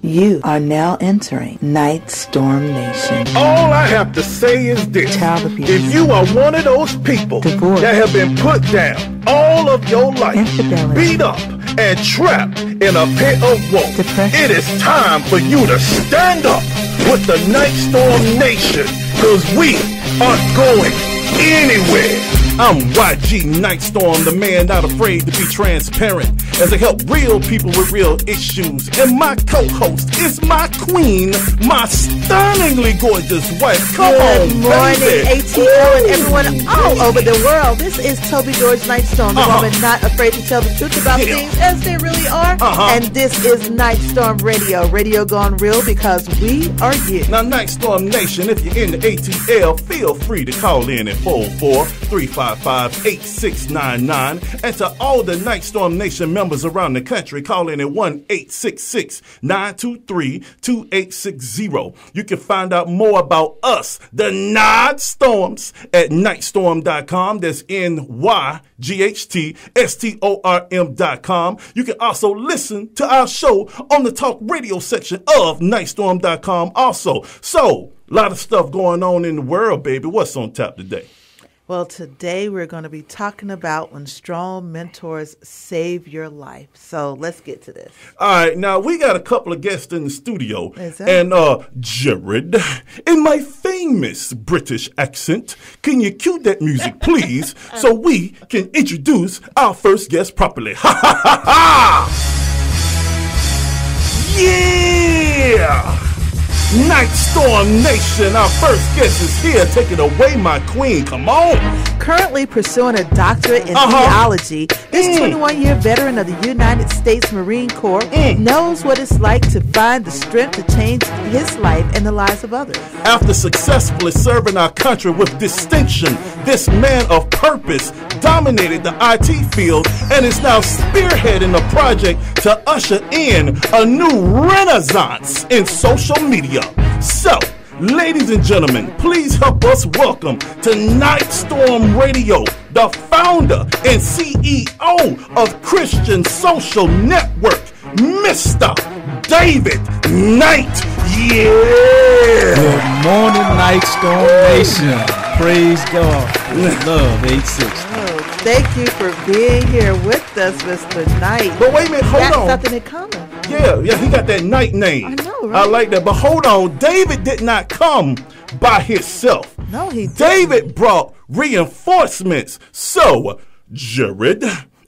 You are now entering Nightstorm Nation. All I have to say is this. Child abuse. If you are one of those people Divorce. that have been put down all of your life, Infidelity. beat up and trapped in a pit of woe, Depression. it is time for you to stand up with the Nightstorm Nation, because we aren't going anywhere. I'm YG Nightstorm, the man not afraid to be transparent, as I help real people with real issues. And my co-host is my queen, my stunningly gorgeous wife. Come on, Good morning, baby. ATL and everyone all over the world. This is Toby George Nightstorm, the woman not afraid to tell the truth about things as they really are. And this is Nightstorm Radio, radio gone real because we are you. Now, Nightstorm Nation, if you're in the ATL, feel free to call in at 44355-8699. And to all the Nightstorm Nation members around the country, call in at 1-866-923-2860. You can find out more about us, the Nyghtstorms, at nightstorm.com. That's NYGHTSTORM.com. You can also listen to our show on the talk radio section of nightstorm.com also. So, a lot of stuff going on in the world, baby. What's on tap today? Well, today we're going to be talking about when strong mentors save your life. So let's get to this. All right, now we got a couple of guests in the studio. Is that? And Jared, in my famous British accent, can you cue that music, please, so we can introduce our first guest properly? Ha ha ha ha! Yeah! Nightstorm Nation, our first guest is here. Take it away, my queen. Come on. Currently pursuing a doctorate in theology, this 21-year veteran of the United States Marine Corps knows what it's like to find the strength to change his life and the lives of others. After successfully serving our country with distinction, this man of purpose dominated the IT field and is now spearheading a project to usher in a new renaissance in social media. So, ladies and gentlemen, please help us welcome to Nightstorm Radio, the founder and CEO of Christian Social Network, Mr. David Knight. Yeah! Good morning, Nightstorm Nation. Praise God. Love 86. Oh, thank you for being here with us, Mr. Knight. But wait a minute, hold on. That's something in common. Yeah, he got that Knight name. I know, right? I like that. But hold on, David did not come by himself. No, he didn't. David brought reinforcements. So, Jared,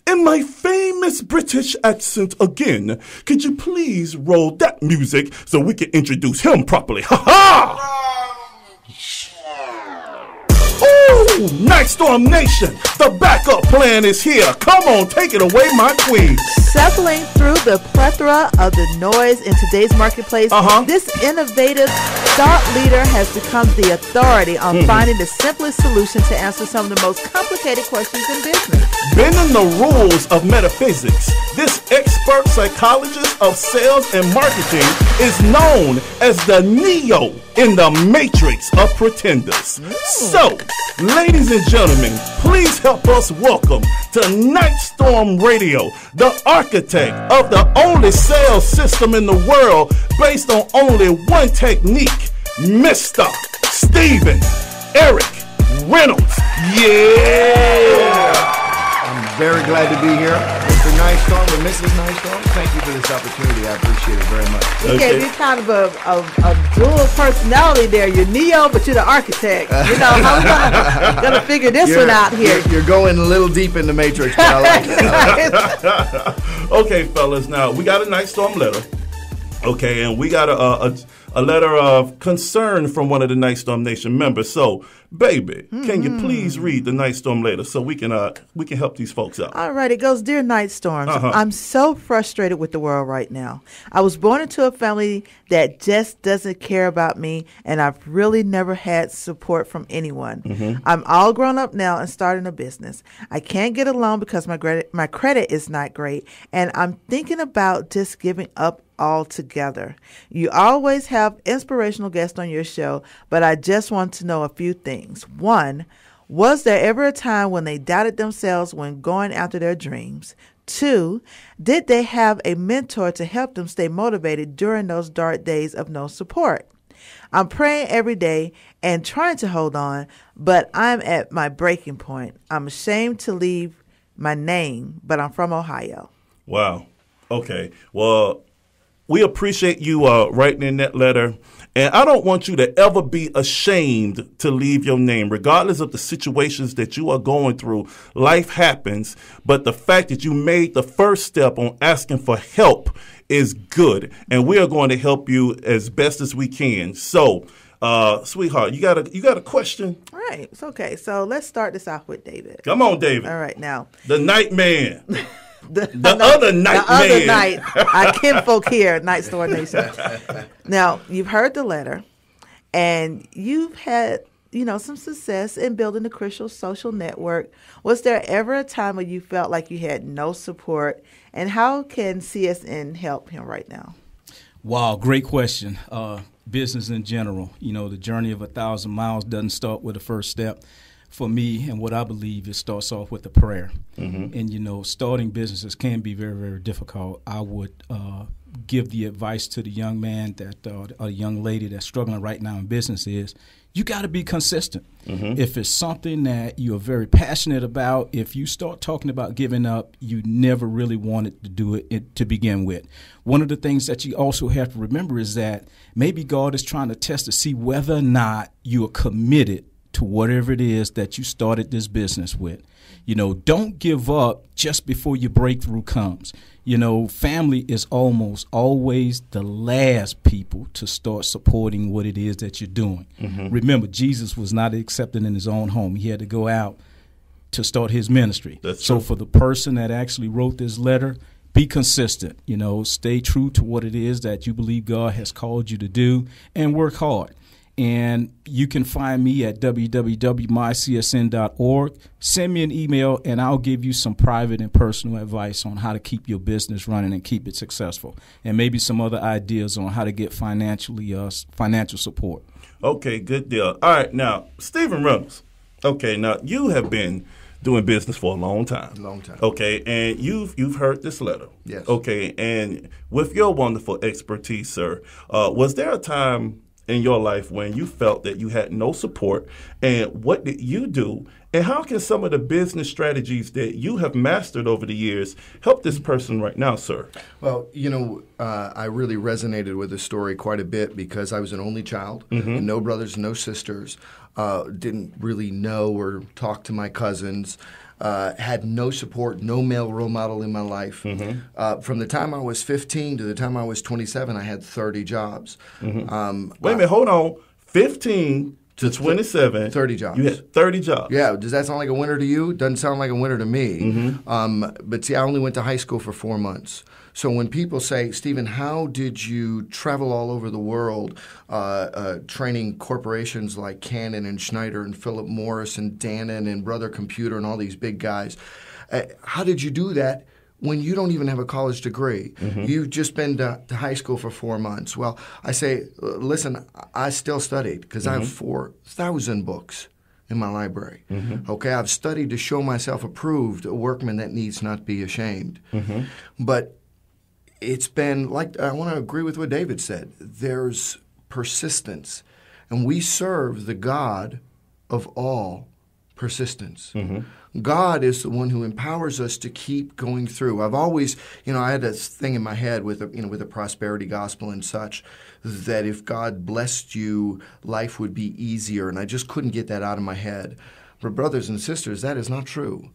in my famous British accent again, could you please roll that music so we can introduce him properly? Ha ha! Ooh, Nightstorm Nation, the backup plan is here. Come on, take it away, my queen. Shuffling through the plethora of the noise in today's marketplace, this innovative thought leader has become the authority on finding the simplest solution to answer some of the most complicated questions in business. Bending the rules of metaphysics, this expert psychologist of sales and marketing is known as the Neo in the matrix of pretenders. So, ladies and gentlemen, please help us welcome to Nightstorm Radio, the architect of the only sales system in the world based on only one technique, Mr. Stephen Eric Reynolds. Yeah! I'm very glad to be here. Mr. Nightstorm and Mrs. Nightstorm, thank you for this opportunity. I appreciate it very much. He gave you kind of a dual personality there. You're Neo, but you're the architect. You know, how we gonna figure this one out here? You're going a little deep in the matrix, but I like it. Okay, fellas, now we got a Nightstorm letter. Okay, and we got a letter of concern from one of the Nightstorm Nation members. So, baby, can you please read the Nightstorm letter so we can help these folks out? All right, it goes, Dear Nightstorms, I'm so frustrated with the world right now. I was born into a family that just doesn't care about me, and I've really never had support from anyone. I'm all grown up now and starting a business. I can't get a loan because my credit is not great, and I'm thinking about just giving up altogether. You always have inspirational guests on your show, but I just want to know a few things. One, was there ever a time when they doubted themselves when going after their dreams? 2, did they have a mentor to help them stay motivated during those dark days of no support? I'm praying every day and trying to hold on, but I'm at my breaking point. I'm ashamed to leave my name, but I'm from Ohio. Wow. Okay. Well, we appreciate you writing in that letter. And I don't want you to ever be ashamed to leave your name, regardless of the situations that you are going through. Life happens, but the fact that you made the first step on asking for help is good. And we are going to help you as best as we can. So, sweetheart, you got a question? All right. It's okay. So let's start this off with David. Come on, David. All right. Now, the night man. The other night, our kinfolk here, Nyghtstorm Nation. Now, you've heard the letter, and you've had, some success in building a Christian social network. Was there ever a time where you felt like you had no support, and how can CSN help him right now? Wow, great question. Business in general, the journey of 1,000 miles doesn't start with the first step. For me, and what I believe, it starts off with a prayer. Mm-hmm. And, starting businesses can be very, very difficult. I would give the advice to the young man a young lady that's struggling right now in business is you got to be consistent. Mm-hmm. If it's something that you're very passionate about, if you start talking about giving up, you never really wanted to do it to begin with. One of the things that you also have to remember is that maybe God is trying to test to see whether or not you are committed to whatever it is that you started this business with. Don't give up just before your breakthrough comes. Family is almost always the last people to start supporting what it is that you're doing. Mm-hmm. Remember, Jesus was not accepted in his own home. He had to go out to start his ministry. So for the person that actually wrote this letter, be consistent, stay true to what it is that you believe God has called you to do and work hard. And you can find me at www.mycsn.org. Send me an email, and I'll give you some private and personal advice on how to keep your business running and keep it successful, and maybe some other ideas on how to get financial support. Okay, good deal. All right, now, Stephen Reynolds. Okay, now you have been doing business for a long time. Okay, and you've heard this letter. Yes. Okay, and with your wonderful expertise, sir, was there a time in your life when you felt that you had no support, and what did you do, and how can some of the business strategies that you have mastered over the years help this person right now, sir? Well, I really resonated with the story quite a bit because I was an only child, and no brothers, no sisters, didn't really know or talk to my cousins. Had no support, no male role model in my life. Mm-hmm. From the time I was 15 to the time I was 27, I had 30 jobs. Mm-hmm. Wait a minute, hold on. 15 to 27. 30 jobs. You had 30 jobs. Yeah. Does that sound like a winner to you? Doesn't sound like a winner to me. Mm-hmm. But see, I only went to high school for 4 months. So when people say, Stephen, how did you travel all over the world training corporations like Canon and Schneider and Philip Morris and Dannon and Brother Computer and all these big guys, how did you do that when you don't even have a college degree? Mm-hmm. You've just been to high school for 4 months. Well, I say, listen, I still studied because I have 4,000 books in my library. Mm-hmm. Okay, I've studied to show myself approved, a workman that needs not be ashamed. Mm-hmm. But it's been like, I want to agree with what David said. There's persistence. And we serve the God of all persistence. Mm-hmm. God is the one who empowers us to keep going through. I've always, I had this thing in my head with the prosperity gospel and such, that if God blessed you, life would be easier. And I just couldn't get that out of my head. But brothers and sisters, that is not true.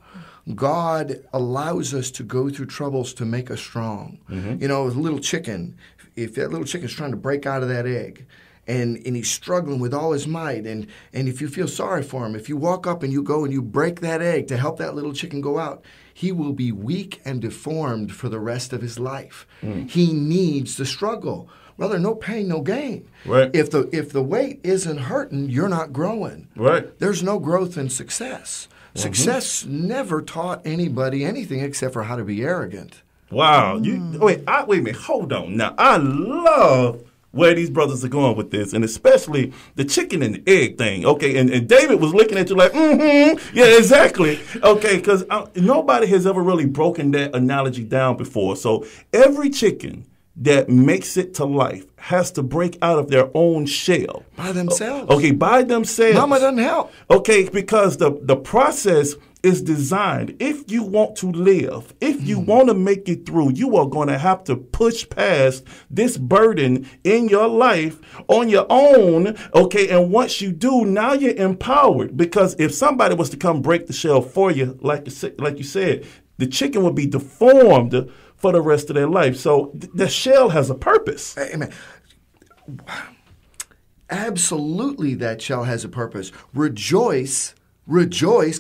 God allows us to go through troubles to make us strong. Mm-hmm. A little chicken, if that little chicken's trying to break out of that egg, and he's struggling with all his might, and if you feel sorry for him, if you walk up and you go and you break that egg to help that little chicken go out, he will be weak and deformed for the rest of his life. Mm. He needs to struggle. Brother, no pain, no gain. Right. If the weight isn't hurting, you're not growing. Right. There's no growth in success. Success never taught anybody anything except for how to be arrogant. Wow. Wait a minute. Hold on. Now, I love where these brothers are going with this, and especially the chicken and the egg thing, okay? And David was looking at you like, yeah, exactly, okay, because nobody has ever really broken that analogy down before. So every chicken that makes it to life has to break out of their own shell. By themselves. Okay, by themselves. Mama doesn't help. Okay, because the process is designed. If you want to live, if you want to make it through, you are going to have to push past this burden in your life on your own, okay? And once you do, now you're empowered, because if somebody was to come break the shell for you, like you said, the chicken would be deformed for the rest of their life. So the shell has a purpose. Amen. Absolutely, that shell has a purpose. Rejoice,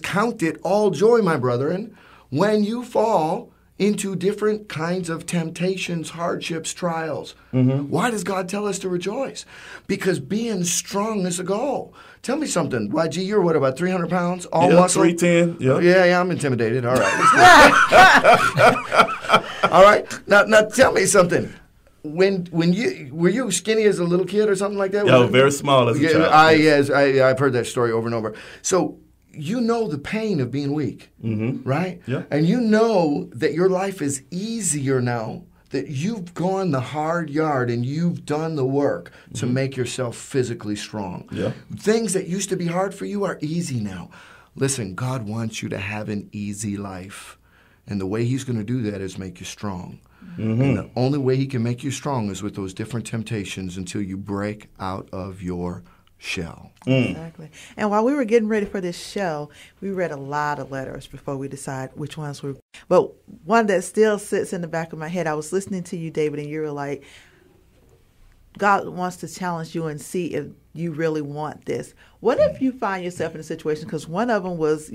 count it all joy, my brethren, when you fall into different kinds of temptations, hardships, trials. Why does God tell us to rejoice? Because being strong is a goal. Tell me something. YG, you're what, about 300 pounds? All muscle? 310. Yeah. Yeah, I'm intimidated. All right. All right. Now tell me something. Were you skinny as a little kid or something like that? Yeah, very small as a child. I've heard that story over and over. So you know the pain of being weak, right? Yeah. And you know that your life is easier now, that you've gone the hard yard and you've done the work to make yourself physically strong. Yeah. Things that used to be hard for you are easy now. Listen, God wants you to have an easy life. And the way he's going to do that is make you strong. And the only way he can make you strong is with those different temptations until you break out of your shell. Exactly. And while we were getting ready for this show, we read a lot of letters before we decide which ones were. But one that still sits in the back of my head, I was listening to you, David, and you were like, God wants to challenge you and see if you really want this. What if you find yourself in a situation, because one of them was,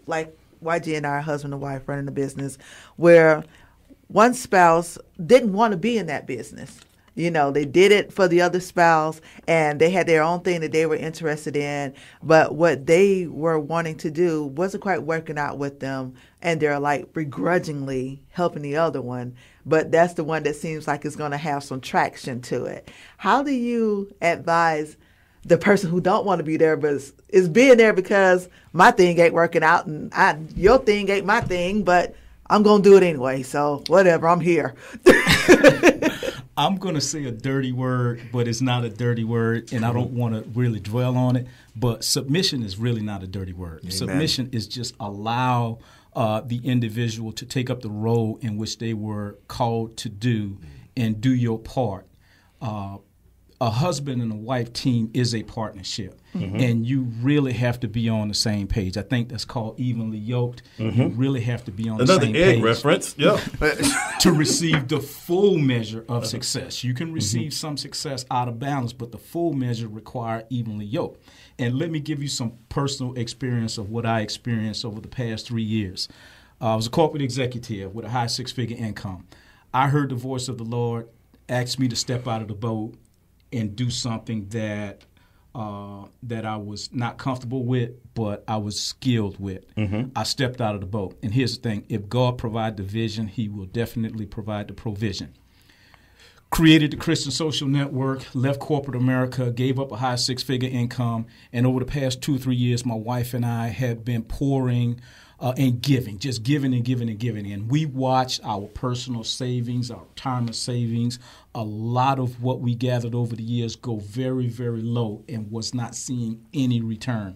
like YG and I are husband and wife running a business, where one spouse didn't want to be in that business. They did it for the other spouse, and they had their own thing that they were interested in, but what they were wanting to do wasn't quite working out with them, and they're like begrudgingly helping the other one, but that's the one that seems like it's going to have some traction to it. How do you advise the person who don't want to be there but is being there because my thing ain't working out and your thing ain't my thing, but I'm going to do it anyway, so whatever, I'm here. I'm going to say a dirty word, but it's not a dirty word, and I don't want to really dwell on it, but submission is really not a dirty word. Amen. Submission is just allow the individual to take up the role in which they were called to do and do your part. A husband and a wife team is a partnership, and you really have to be on the same page. I think that's called evenly yoked. You really have to be on the same page. Another egg reference, yeah. To receive the full measure of success. You can receive some success out of balance, but the full measure requires evenly yoked. And let me give you some personal experience of what I experienced over the past 3 years. I was a corporate executive with a high six-figure income. I heard the voice of the Lord ask me to step out of the boat and do something that I was not comfortable with, but I was skilled with. I stepped out of the boat. And here's the thing. If God provides the vision, he will definitely provide the provision. Created the Christian Social Network, left corporate America, gave up a high six-figure income, and over the past 2 or 3 years, my wife and I have been pouring and giving, just giving and giving and giving. And we watched our personal savings, our retirement savings, a lot of what we gathered over the years go very, very low and was not seeing any return.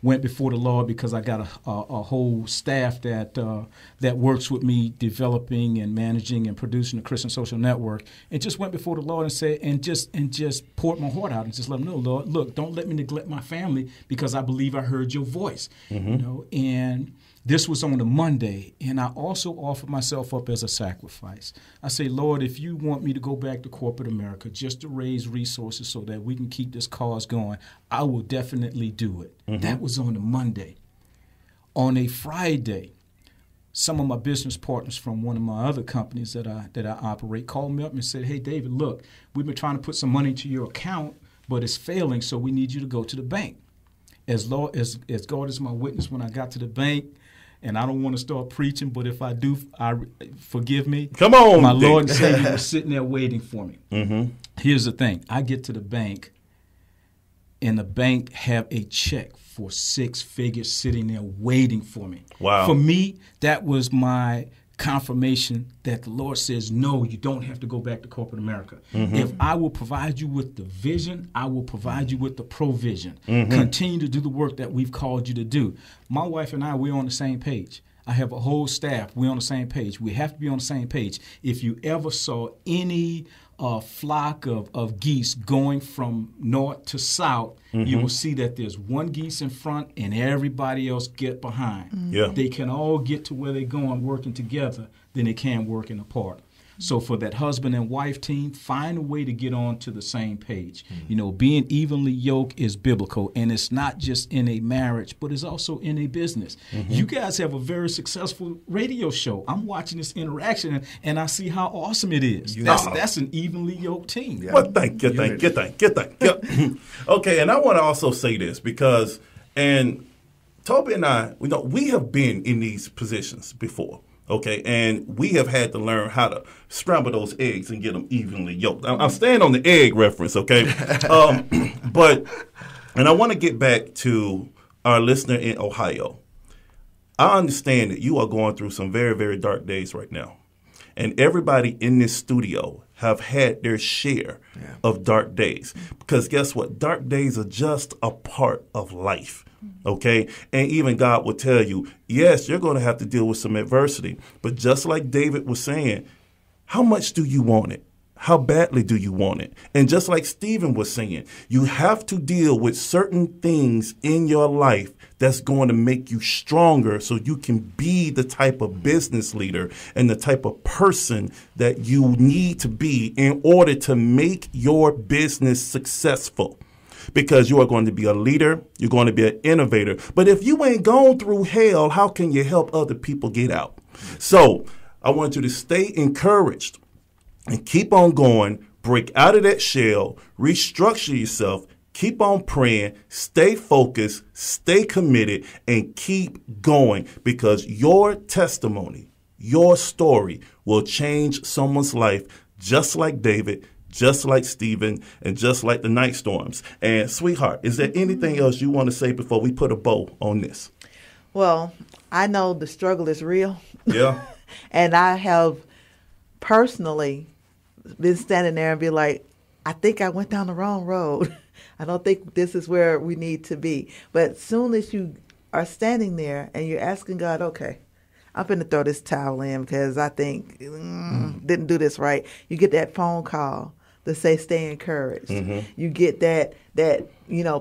Went before the Lord because I got a whole staff that works with me developing and managing and producing the Christian Social Network, and just went before the Lord and said, and just poured my heart out and just let him know, Lord, look, don't let me neglect my family because I believe I heard your voice. And this was on a Monday, and I also offered myself up as a sacrifice. I say, Lord, if you want me to go back to corporate America just to raise resources so that we can keep this cause going, I will definitely do it. That was on a Monday. On a Friday, some of my business partners from one of my other companies that I operate called me up and said, hey, David, look, we've been trying to put some money into your account, but it's failing, so we need you to go to the bank. As God is my witness, when I got to the bank, and I don't want to start preaching, but if I do, forgive me. Come on. My Lord and Savior was sitting there waiting for me. here's the thing. I get to the bank, and the bank have a check for 6 figures sitting there waiting for me. Wow. For me, that was my confirmation that the Lord says, no, you don't have to go back to corporate America. If I will provide you with the vision, I will provide you with the provision. Continue to do the work that we've called you to do. My wife and I, we're on the same page. I have a whole staff. We're on the same page. We have to be on the same page. If you ever saw any flock of geese going from north to south, you will see that there's one geese in front and everybody else get behind. Yeah. They can all get to where they're going working together, then they can working apart. So for that husband and wife team, find a way to get on to the same page. You know, being evenly yoked is biblical, and it's not just in a marriage, but it's also in a business. You guys have a very successful radio show. I'm watching this interaction, and I see how awesome it is. That's an evenly yoked team. Yeah. Well, thank you. Okay, and I want to also say this because, and Toby and I, we have been in these positions before. Okay, and we have had to learn how to scramble those eggs and get them evenly yolked. I'm staying on the egg reference, okay? And I want to get back to our listener in Ohio. I understand that you are going through some very, very dark days right now. And everybody in this studio have had their share of dark days. Because guess what? Dark days are just a part of life. Okay, and even God will tell you, yes, you're going to have to deal with some adversity. But just like David was saying, how much do you want it? How badly do you want it? And just like Stephen was saying, you have to deal with certain things in your life that's going to make you stronger so you can be the type of business leader and the type of person that you need to be in order to make your business successful. Because you are going to be a leader, you're going to be an innovator. But if you ain't gone through hell, how can you help other people get out? So I want you to stay encouraged and keep on going, break out of that shell, restructure yourself, keep on praying, stay focused, stay committed, and keep going because your testimony, your story will change someone's life just like David, just like Stephen, and just like the Nyghtstorms. And sweetheart, is there anything else you want to say before we put a bow on this? Well, I know the struggle is real. Yeah. And I have personally been standing there and be like, I think I went down the wrong road. I don't think this is where we need to be. But as soon as you are standing there and you're asking God, okay, I'm going to throw this towel in because I think didn't do this right. You get that phone call to say stay encouraged. You get that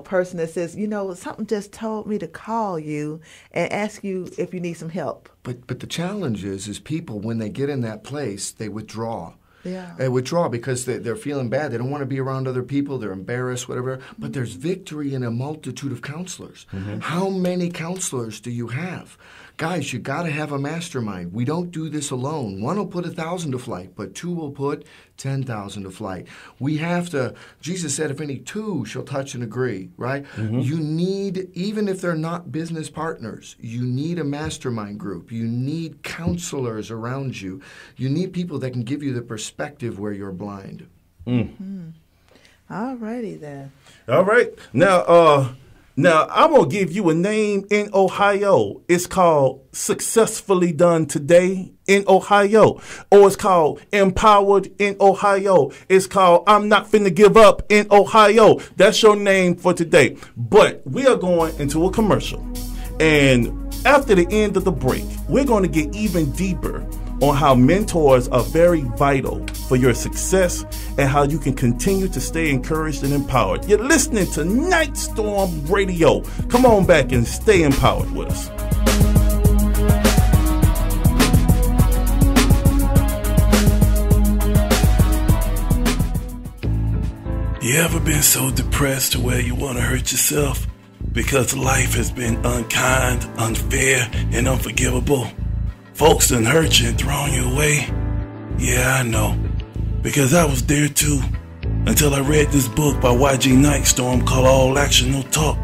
person that says, something just told me to call you and ask you if you need some help. But the challenge is people, when they get in that place, they withdraw. Yeah. They withdraw because they're feeling bad. They don't want to be around other people. They're embarrassed, whatever. But there's victory in a multitude of counselors. How many counselors do you have? Guys, you got to have a mastermind. We don't do this alone. One will put 1,000 to flight, but two will put 10,000 to flight. We have to, Jesus said, if any two shall touch and agree, right? You need, even if they're not business partners, you need a mastermind group. You need counselors around you. You need people that can give you the perspective where you're blind. All righty then. All right. Now, I'm going to give you a name in Ohio. It's called Successfully Done Today in Ohio. Or it's called Empowered in Ohio. It's called I'm Not Finna Give Up in Ohio. That's your name for today. But we are going into a commercial. And after the end of the break, we're going to get even deeper on how mentors are very vital for your success and how you can continue to stay encouraged and empowered. You're listening to Nyghtstorm Radio. Come on back and stay empowered with us. You ever been so depressed to where you want to hurt yourself because life has been unkind, unfair, and unforgivable? Folks done hurt you and thrown you away. Yeah, I know. Because I was there too. Until I read this book by NYGHTSTORM called All Action No Talk.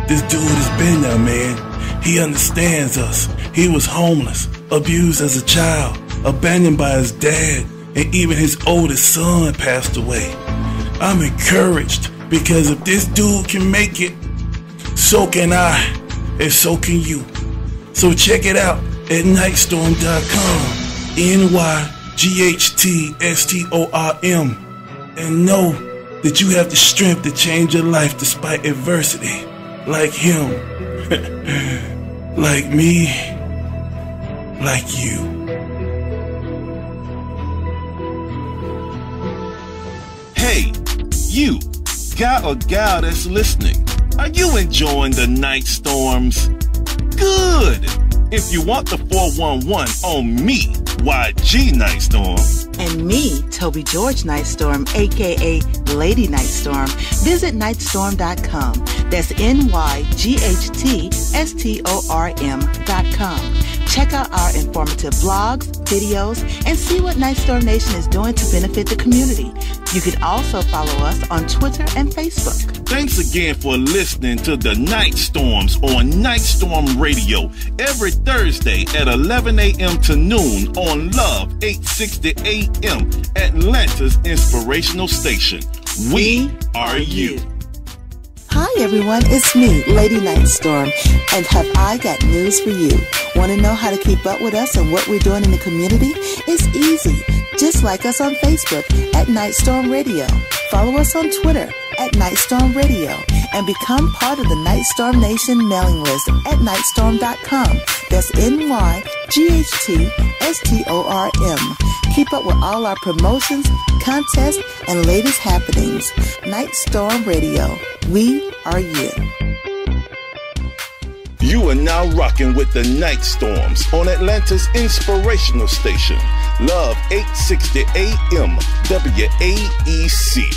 This dude has been there, man. He understands us. He was homeless, abused as a child, abandoned by his dad, and even his oldest son passed away. I'm encouraged because if this dude can make it, so can I, and so can you. So check it out at Nyghtstorm.com, NYGHTSTORM, and know that you have the strength to change your life despite adversity, like him, like me, like you. Hey, you, guy or gal that's listening, are you enjoying the Night Storms? Good! If you want the 411 on me, YG Nightstorm, And me, Toby George Nightstorm, a.k.a. Lady Nightstorm, visit Nyghtstorm.com. That's NYGHTSTORM.com. Check out our informative blogs, videos, and see what Nightstorm Nation is doing to benefit the community. You can also follow us on Twitter and Facebook. thanks again for listening to the Night Storms on Nyghtstorm Radio every Thursday at 11 a.m. to noon on Love 860 a.m. Atlanta's inspirational station. We are you. Hi everyone, it's me, Lady Nightstorm, and have I got news for you. Want to know how to keep up with us and what we're doing in the community? It's easy. Just like us on Facebook at Nightstorm Radio. Follow us on Twitter at Nightstorm Radio and become part of the Nightstorm Nation mailing list at Nyghtstorm.com. That's NYGHTSTORM. Keep up with all our promotions, contests, and latest happenings. Nightstorm Radio. We are you. You are now rocking with the Night Storms on Atlanta's inspirational station, Love 860 AM WAEC.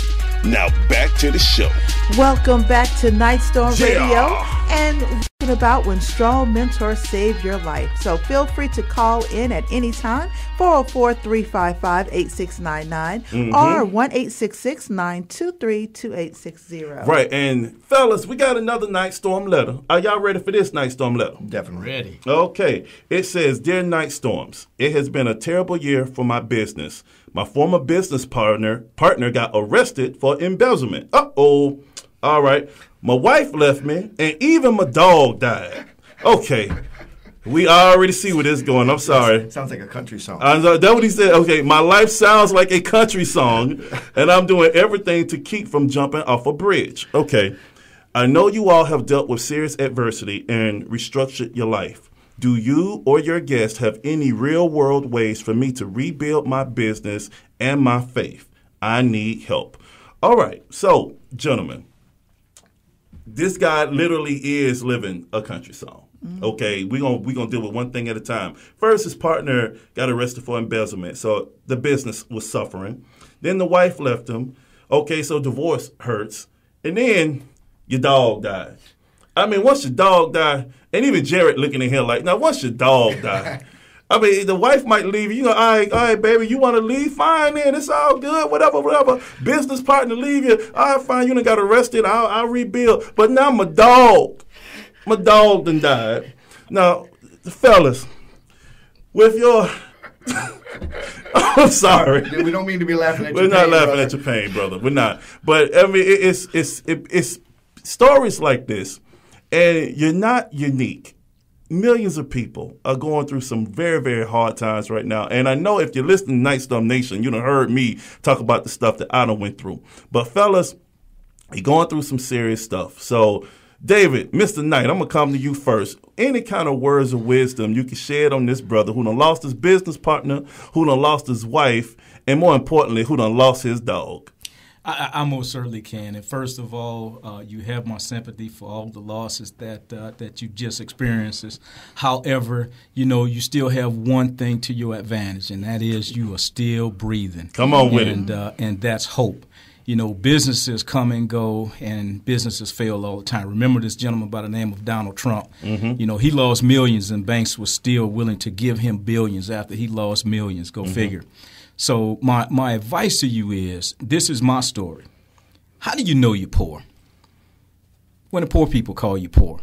Now back to the show. Welcome back to Nightstorm Yeah. Radio, and we're talking about when strong mentors save your life. So feel free to call in at any time, 404-355-8699 or 1-866-923-2860. Right, and fellas, we got another Night Storm letter. Are y'all ready for this Night Storm letter? Definitely. Ready. Okay, it says, Dear Night Storms, it has been a terrible year for my business. My former business partner got arrested for embezzlement. Uh-oh. All right. My wife left me, and even my dog died. Okay. We already see where this is going. I'm sorry. Sounds like a country song. That's what he said. Okay, my life sounds like a country song, and I'm doing everything to keep from jumping off a bridge. Okay. I know you all have dealt with serious adversity and restructured your life. Do you or your guests have any real-world ways for me to rebuild my business and my faith? I need help. All right. So, gentlemen, this guy literally is living a country song. Okay, we're gonna deal with one thing at a time. First, his partner got arrested for embezzlement, so the business was suffering. Then the wife left him. Okay, so divorce hurts. And then your dog died. I mean, once your dog died, and even Jared looking at him like, now once your dog died, I mean, the wife might leave you. You know, all right, baby, you want to leave? Fine, then. It's all good. Whatever. Business partner leave you. All right, fine. You done got arrested. I'll rebuild. But now my dog done died. Now, fellas, with your... I'm sorry. We don't mean to be laughing at your pain. We're not laughing brother. at your pain, brother. We're not. But, I mean, it's stories like this, and you're not unique. Millions of people are going through some very, very hard times right now. And I know if you're listening to Nightstorm Nation, you done heard me talk about the stuff that I done went through. But fellas, you're going through some serious stuff. So, David, Mr. Knight, I'm going to come to you first. Any kind of words of wisdom you can shed on this brother who done lost his business partner, who done lost his wife, and more importantly, who done lost his dog? I most certainly can. And first of all, you have my sympathy for all the losses that you just experienced. However, you still have one thing to your advantage, and that is you are still breathing. Come on with it. And that's hope. Businesses come and go, and businesses fail all the time. Remember this gentleman by the name of Donald Trump. Mm-hmm. He lost millions, and banks were still willing to give him billions after he lost millions. Go figure. So my advice to you is, this is my story. How do you know you're poor? When the poor people call you poor.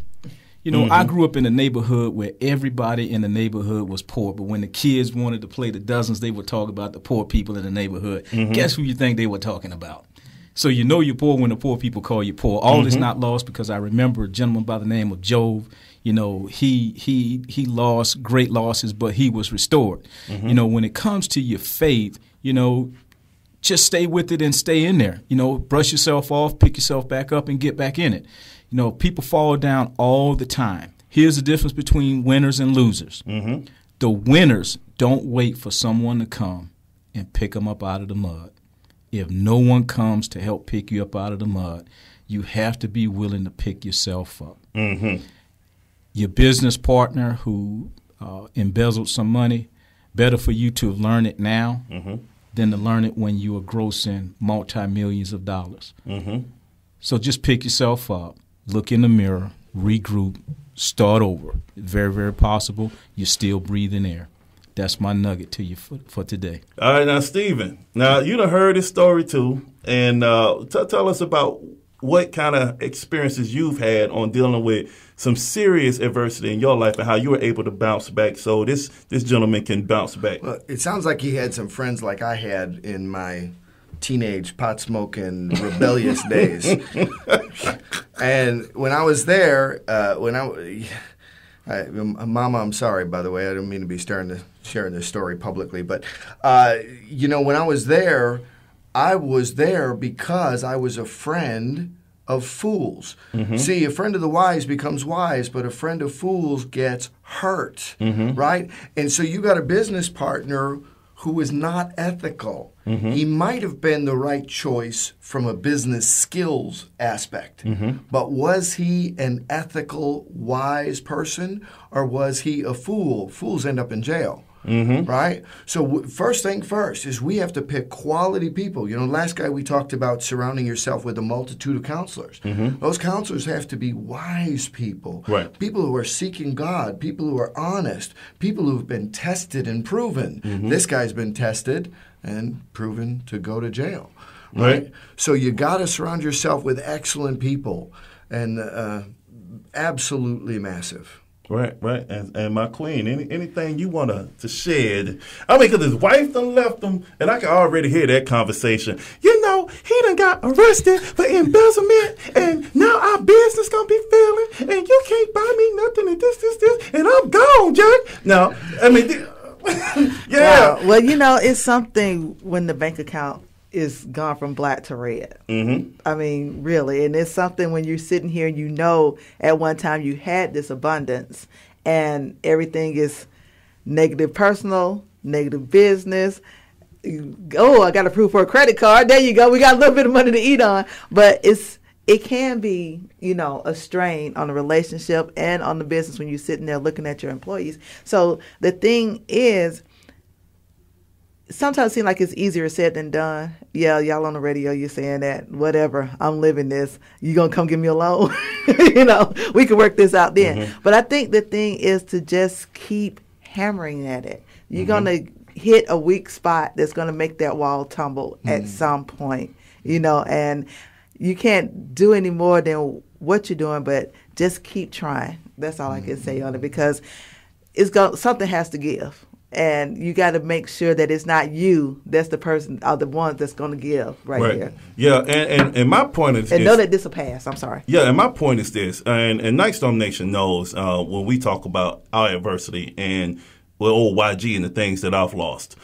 I grew up in a neighborhood where everybody in the neighborhood was poor, but when the kids wanted to play the dozens, they would talk about the poor people in the neighborhood. Guess who you think they were talking about? So you know you're poor when the poor people call you poor. All is not lost, because I remember a gentleman by the name of Job. You know, he lost great losses, but he was restored. You know, when it comes to your faith, you know, just stay with it and stay in there. You know, brush yourself off, pick yourself back up, and get back in it. You know, people fall down all the time. Here's the difference between winners and losers. The winners don't wait for someone to come and pick them up out of the mud. If no one comes to help pick you up out of the mud, you have to be willing to pick yourself up. Your business partner who embezzled some money, better for you to learn it now than to learn it when you are grossing multi-millions of dollars. So just pick yourself up, look in the mirror, regroup, start over. Very, very possible you're still breathing air. That's my nugget to you for today. All right, now, Stephen, now you done heard this story too, and tell us about what kind of experiences you've had on dealing with some serious adversity in your life and how you were able to bounce back so this gentleman can bounce back. Well, it sounds like he had some friends like I had in my teenage pot-smoking rebellious days. And when I was there, Mama, I'm sorry, by the way. I don't mean to be sharing this story publicly. But, you know, when I was there because I was a friend of fools. See, a friend of the wise becomes wise, but a friend of fools gets hurt, right? And so you got a business partner who was not ethical. He might have been the right choice from a business skills aspect, but was he an ethical, wise person, or was he a fool? Fools end up in jail. Right? So first thing first is we have to pick quality people. You know, last guy we talked about surrounding yourself with a multitude of counselors. Those counselors have to be wise people. Right. People who are seeking God, people who are honest, people who have been tested and proven. This guy's been tested and proven to go to jail. Right? So you got to surround yourself with excellent people, and absolutely massive. Right. And my queen, anything you want to shed? I mean, because his wife done left him, and I can already hear that conversation. You know, he done got arrested for embezzlement, and now our business going to be failing, and you can't buy me nothing, and this, and I'm gone, Jack. Now, I mean, yeah. Well, you know, it's something when the bank account is gone from black to red. I mean, really. And it's something when you're sitting here and you know at one time you had this abundance and everything is negative personal, negative business. Oh, I got approved for a credit card. There you go. We got a little bit of money to eat on. But it can be, you know, a strain on the relationship and on the business when you're sitting there looking at your employees. So the thing is, sometimes it seems like it's easier said than done. Yeah, y'all on the radio, you're saying that. Whatever, I'm living this. You going to come give me a loan? You know, we can work this out then. But I think the thing is to just keep hammering at it. You're going to hit a weak spot that's going to make that wall tumble at some point, you know, and you can't do any more than what you're doing, but just keep trying. That's all I can say on it, because something has to give. And you got to make sure that it's not you that's the person or the ones that's going to give right here. Yeah, and my point is... And know that this will pass. I'm sorry. Yeah, and my point is this, and Nightstorm Nation knows when we talk about our adversity and old YG and the things that I've lost.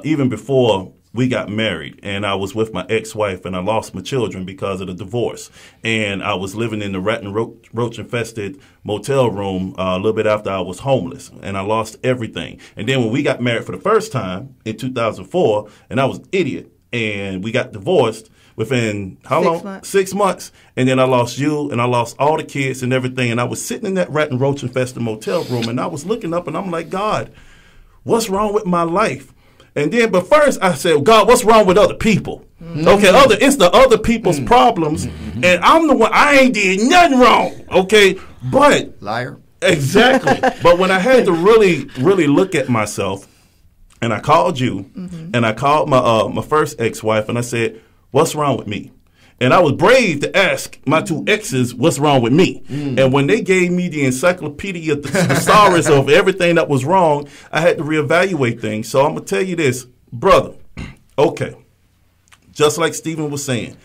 Even before we got married, and I was with my ex-wife, and I lost my children because of the divorce. And I was living in the rat and roach-infested motel room a little bit after I was homeless, and I lost everything. And then when we got married for the first time in 2004, and I was an idiot, and we got divorced within how long? 6 months. And then I lost you, and I lost all the kids and everything. And I was sitting in that rat and roach-infested motel room, and I was looking up, and I'm like, God, what's wrong with my life? And then, but first I said, God, what's wrong with other people? Okay, it's the other people's problems, and I'm the one, I ain't did nothing wrong, okay? But liar. Exactly. But when I had to really, really look at myself, and I called you, and I called my first ex-wife, and I said, what's wrong with me? And I was brave to ask my two exes what's wrong with me. And when they gave me the encyclopedia, the thesaurus of everything that was wrong, I had to reevaluate things. So I'm going to tell you this, brother. Okay. Just like Stephen was saying,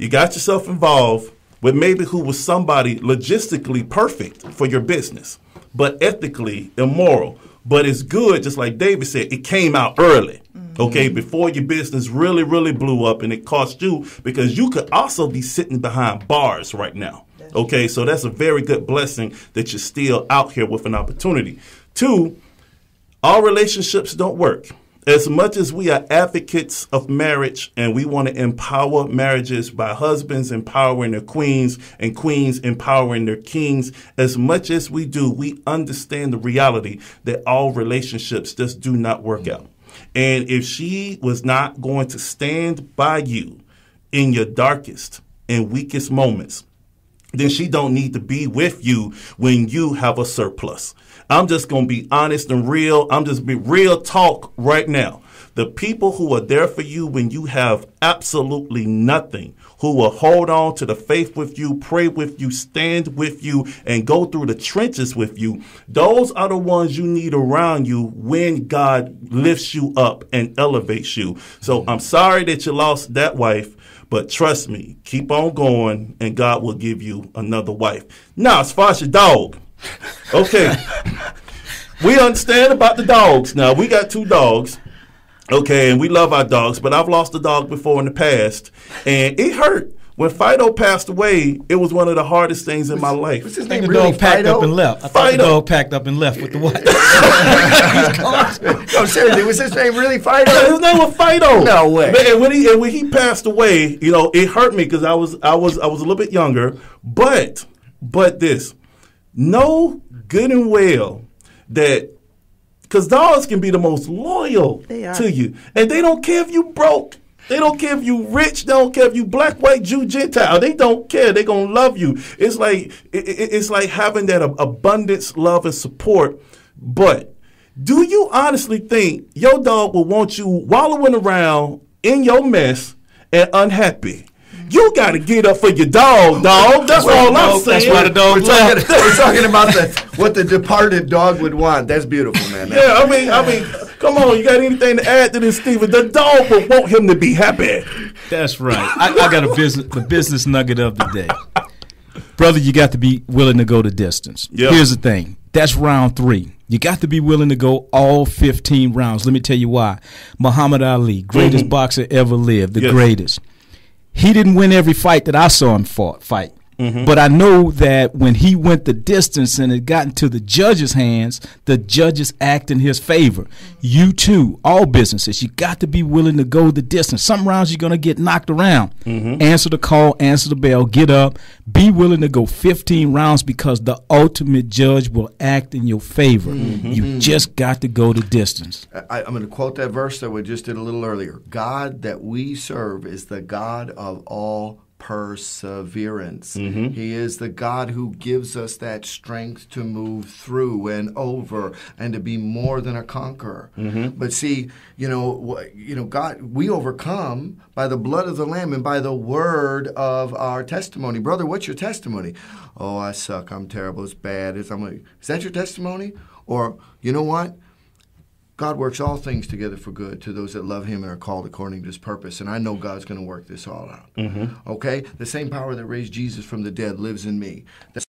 You got yourself involved with maybe who was somebody logistically perfect for your business, but ethically immoral. But it's good, just like David said, it came out early, okay, before your business really, really blew up and it cost you, because you could also be sitting behind bars right now. Okay, so that's a very good blessing that you're still out here with an opportunity. 2, all relationships don't work. As much as we are advocates of marriage and we want to empower marriages by husbands empowering their queens and queens empowering their kings, as much as we do, we understand the reality that all relationships just do not work out. And if she was not going to stand by you in your darkest and weakest moments, then she don't need to be with you when you have a surplus. I'm just going to be honest and real. I'm just be real talk right now. The people who are there for you when you have absolutely nothing, who will hold on to the faith with you, pray with you, stand with you, and go through the trenches with you, those are the ones you need around you when God lifts you up and elevates you. So I'm sorry that you lost that wife. But trust me, keep on going, and God will give you another wife. Now, as far as your dog, okay, we understand about the dogs. Now, we got 2 dogs, okay, and we love our dogs, but I've lost a dog before in the past, and it hurt. When Fido passed away, it was one of the hardest things in my life. What's his I name? think the Really, dog packed Fido? up and left. I thought the dog packed up and left with the wife. No, seriously, was his name really Fido? Yeah, his name was Fido. No way. And when he passed away, you know, it hurt me because I was a little bit younger. But this, know good and well that, because dogs can be the most loyal to you, and they don't care if you broke. They don't care if you rich. They don't care if you black, white, Jew, Gentile. They don't care. They're going to love you. It's like having that abundance, love, and support. But do you honestly think your dog will want you wallowing around in your mess and unhappy? You got to get up for your dog. That's all I'm saying. That's why the dog left. We're talking about what the departed dog would want. That's beautiful, man. Yeah, I mean, come on. You got anything to add to this, Stephen? The dog will want him to be happy. That's right. I got the business nugget of the day. Brother, you got to be willing to go the distance. Yep. Here's the thing. That's round 3. You got to be willing to go all 15 rounds. Let me tell you why. Muhammad Ali, greatest boxer ever lived, the greatest. He didn't win every fight that I saw him fight. But I know that when he went the distance and it got into the judges' hands, the judges act in his favor. You too, all businesses, you got to be willing to go the distance. Some rounds you're going to get knocked around. Answer the call, answer the bell, get up. Be willing to go 15 rounds because the ultimate judge will act in your favor. You just got to go the distance. I'm going to quote that verse that we just did a little earlier. God that we serve is the God of all perseverance. He is the God who gives us that strength to move through and over and to be more than a conqueror. But see, God, we overcome by the blood of the Lamb and by the word of our testimony. Brother, what's your testimony? Oh, I suck. I'm terrible. It's bad. Is that your testimony? Or, you know what? God works all things together for good to those that love him and are called according to his purpose. And I know God's going to work this all out. Okay? The same power that raised Jesus from the dead lives in me.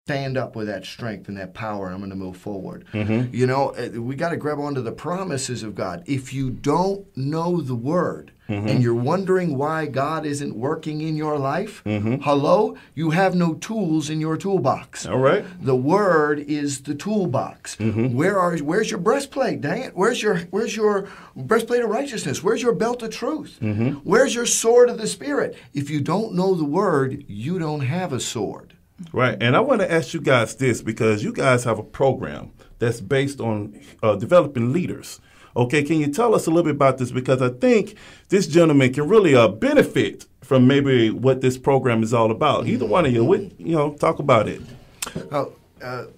Stand up with that strength and that power, and I'm going to move forward. You know, we got to grab onto the promises of God. If you don't know the word, and you're wondering why God isn't working in your life, hello, you have no tools in your toolbox. All right. The word is the toolbox. Where's your breastplate? Dang it! Where's your breastplate of righteousness? Where's your belt of truth? Where's your sword of the Spirit? If you don't know the word, you don't have a sword. Right, and I want to ask you guys this because you guys have a program that's based on developing leaders. Okay, can you tell us a little bit about this? Because I think this gentleman can really benefit from maybe what this program is all about. Either one of you, talk about it.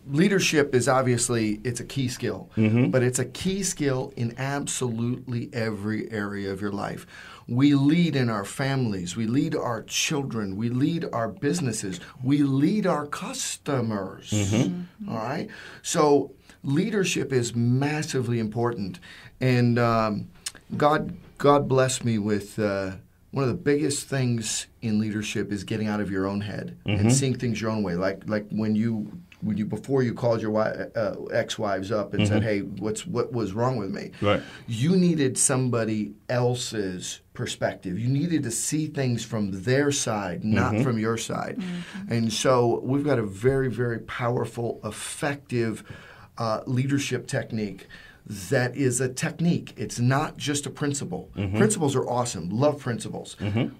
Leadership is obviously, it's a key skill, but it's a key skill in absolutely every area of your life. We lead in our families. We lead our children. We lead our businesses. We lead our customers. All right? So leadership is massively important. And God blessed me with one of the biggest things in leadership is getting out of your own head and seeing things your own way. Like when you before you called your ex-wives up and said, "Hey, what was wrong with me?" Right. You needed somebody else's perspective. You needed to see things from their side, not from your side. And so we've got a very, very powerful, effective leadership technique. That is a technique. It's not just a principle. Principles are awesome. Love principles.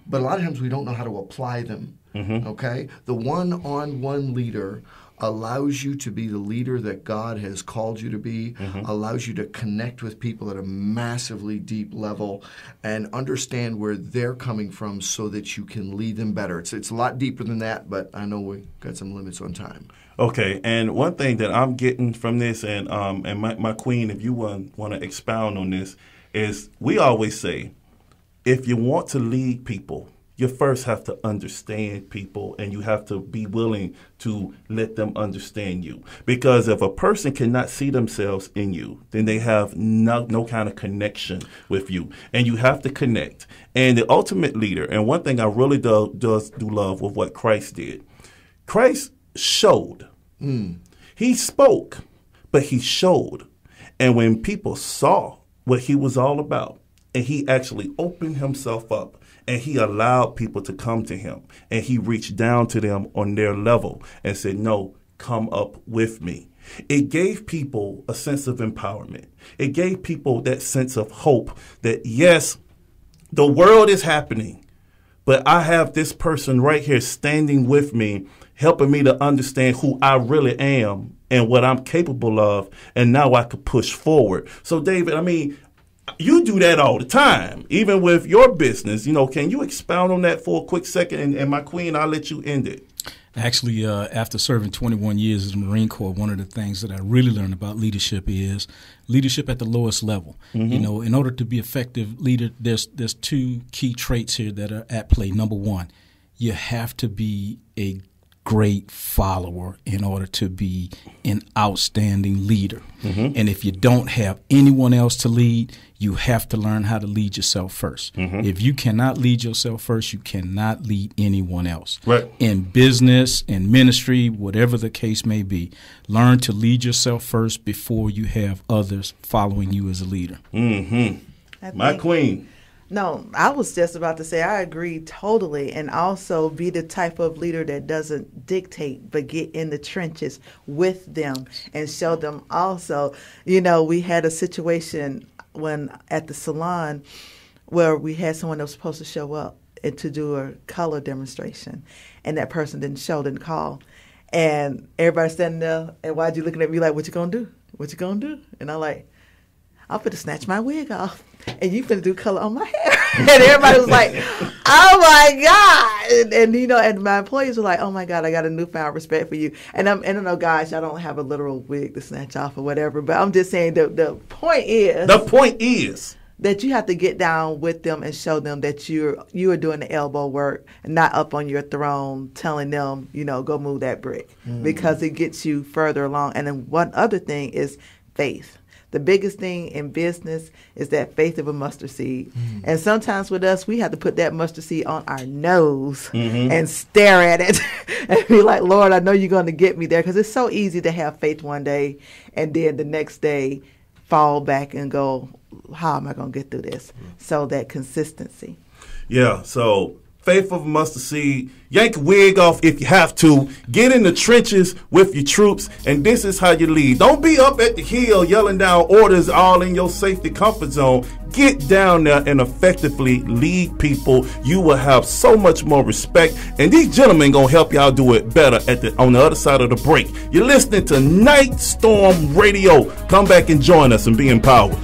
But a lot of times we don't know how to apply them. Okay? The one-on-one leader allows you to be the leader that God has called you to be, allows you to connect with people at a massively deep level and understand where they're coming from so that you can lead them better. It's a lot deeper than that, but I know we've got some limits on time. Okay, and one thing that I'm getting from this, and my queen, if you want to expound on this, is we always say, if you want to lead people, you first have to understand people, and you have to be willing to let them understand you. Because if a person cannot see themselves in you, then they have no kind of connection with you, and you have to connect. And the ultimate leader, and one thing I really do love with what Christ did, Christ showed. He spoke, but he showed. And when people saw what he was all about, and he actually opened himself up, and he allowed people to come to him, and he reached down to them on their level and said, "No, come up with me." It gave people a sense of empowerment. It gave people that sense of hope that, yes, the world is happening, but I have this person right here standing with me, helping me to understand who I really am and what I'm capable of, and now I could push forward. So, David, I mean, you do that all the time, even with your business. Can you expound on that for a quick second? And my queen, I'll let you end it. Actually, after serving 21 years in the Marine Corps, one of the things that I really learned about leadership is leadership at the lowest level. In order to be effective leader, there's two key traits here that are at play. Number one, you have to be a great follower in order to be an outstanding leader. And if you don't have anyone else to lead, you have to learn how to lead yourself first. If you cannot lead yourself first, you cannot lead anyone else. Right. In business, in ministry, whatever the case may be, learn to lead yourself first before you have others following you as a leader. My queen. No, I was just about to say I agree totally, and also be the type of leader that doesn't dictate but get in the trenches with them and show them also. We had a situation at the salon where we had someone that was supposed to show up and to do a color demonstration, and that person didn't call. And everybody's standing there, and why'd you looking at me like, what you gonna do? What you gonna do? And I'm like, I'm finna snatch my wig off, and you finna do color on my hair. And everybody was like, oh my God. And my employees were like, oh my God, I got a newfound respect for you. And I don't know, guys, I don't have a literal wig to snatch off or whatever, but I'm just saying the point is that you have to get down with them and show them that you are doing the elbow work and not up on your throne telling them, go move that brick, because it gets you further along. And then one other thing is faith. The biggest thing in business is that faith of a mustard seed. And sometimes with us, we have to put that mustard seed on our nose and stare at it and be like, Lord, I know you're going to get me there. Because it's so easy to have faith one day and then the next day fall back and go, how am I going to get through this? So that consistency. Yeah, so faith of a mustard seed. Yank a wig off if you have to. Get in the trenches with your troops, and this is how you lead. Don't be up at the hill yelling down orders all in your safety comfort zone. Get down there and effectively lead people. You will have so much more respect, and these gentlemen gonna help y'all do it better on the other side of the break. You're listening to Nyghtstorm Radio. Come back and join us and be empowered.